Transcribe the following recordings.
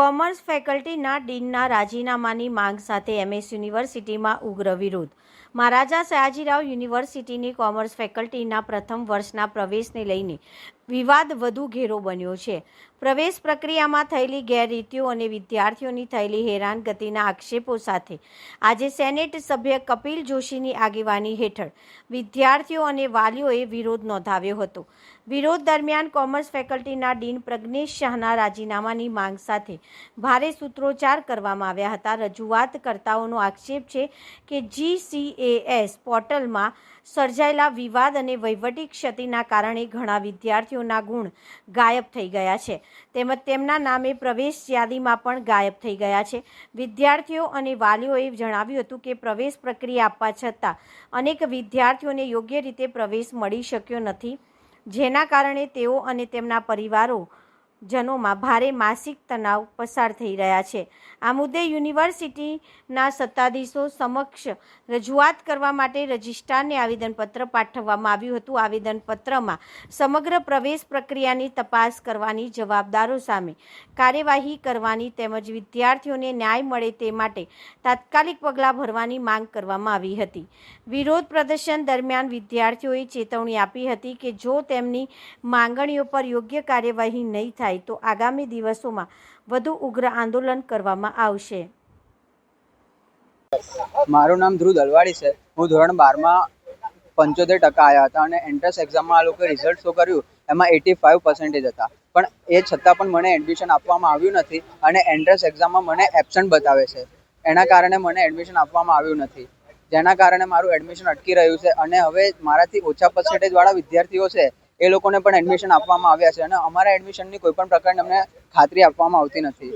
Commerce ફેકલ્ટીના ડીનના રાજીનામાની માંગ સાથે એમએસ યુનિવર્સિટીમાં ઉગ્ર વિરોધ. મહારાજા સયાજીરાવ યુનિવર્સિટીની કોમર્સ ફેકલ્ટીના પ્રથમ વર્ષના પ્રવેશને લઈને વિવાદ વધુ ઘેરો બન્યો છે. પ્રવેશ પ્રક્રિયામાં થયેલી ગેરરીતિઓ અને વિદ્યાર્થીઓની થયેલી હેરાનગતિના આક્ષેપો સાથે આજે સેનેટ સભ્ય કપિલ જોશીની આગેવાની હેઠળ વિદ્યાર્થીઓ અને વાલીઓએ વિરોધ નોંધાવ્યો હતો. વિરોધ દરમિયાન કોમર્સ ફેકલ્ટીના ડીન પ્રજ્ઞેશ શાહના રાજીનામાની માંગ સાથે ભારે સૂત્રોચ્ચાર કરવામાં આવ્યા હતા. રજૂઆતકર્તાઓનો આક્ષેપ છે કે GCAS પોર્ટલમાં સર્જાયેલા વિવાદ અને વહીવટી ક્ષતિના કારણે ઘણા વિદ્યાર્થીઓના ગુણ ગાયબ થઈ ગયા છે તેમજ તેમના નામે પ્રવેશ યાદીમાં પણ ગાયબ થઈ ગયા છે. વિદ્યાર્થીઓ અને વાલીઓએ જણાવ્યું હતું કે પ્રવેશ પ્રક્રિયા આપવા છતાં અનેક વિદ્યાર્થીઓને યોગ્ય રીતે પ્રવેશ મળી શક્યો નથી, જેના કારણે તેઓ અને તેમના પરિવારોજનોમાં ભારે માનસિક તણાવ પસાર થઈ રહ્યા છે. આ મુદ્દે યુનિવર્સિટીના સત્તાધીશો સમક્ષ રજૂઆત કરવા માટે રજિસ્ટ્રારને આવેદનપત્ર પાઠવવામાં આવ્યું હતું. આવેદનપત્રમાં સમગ્ર પ્રવેશ પ્રક્રિયાની તપાસ કરવાની, જવાબદારો સામે કાર્યવાહી કરવાની તેમજ વિદ્યાર્થીઓને ન્યાય મળે તે માટે તાત્કાલિક પગલાં ભરવાની માંગ કરવામાં આવી હતી. વિરોધ પ્રદર્શન દરમિયાન વિદ્યાર્થીઓએ ચેતવણી આપી હતી કે જો તેમની માંગણીઓ પર યોગ્ય કાર્યવાહી નહીં થાય તો આગામી દિવસોમાં વધુ ઉગ્ર આંદોલન કરવામાં આવશે. મારું નામ ધ્રુવ દલવાડી છે. હું ધોરણ 12માં 75% આવ્યા હતા અને એન્ટ્રન્સ એક્ઝામમાં આ લોકોએ રિઝલ્ટ શો કર્યું એમાં 85% હતા, પણ એ છતાં પણ મને એડમિશન આપવામાં આવ્યું નથી અને એન્ટ્રન્સ એક્ઝામમાં મને એબસન્ટ બતાવે છે. એના કારણે મને એડમિશન આપવામાં આવ્યું નથી, જેના કારણે મારું એડમિશન અટકી રહ્યું છે અને હવે મારાથી ઓછા પર્સન્ટેજવાળા વિદ્યાર્થીઓ છે એ લોકોને પણ એડમિશન આપવામાં આવ્યા છે અને અમારા એડમિશનની કોઈ પણ પ્રકારની અમને ખાતરી આપવામાં આવતી નથી.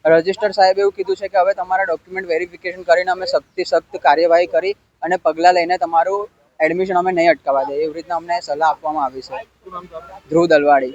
રજિસ્ટર સાહેબ એવું કીધું છે કે હવે તમારા ડોક્યુમેન્ટ વેરિફિકેશન કરીને અમે સખ્તથી સખ્ત કાર્યવાહી કરી અને પગલાં લઈને તમારું એડમિશન અમે નહીં અટકાવવા દઈએ, એવી રીતના અમને સલાહ આપવામાં આવી છે. ધ્રુવ દલવાડી.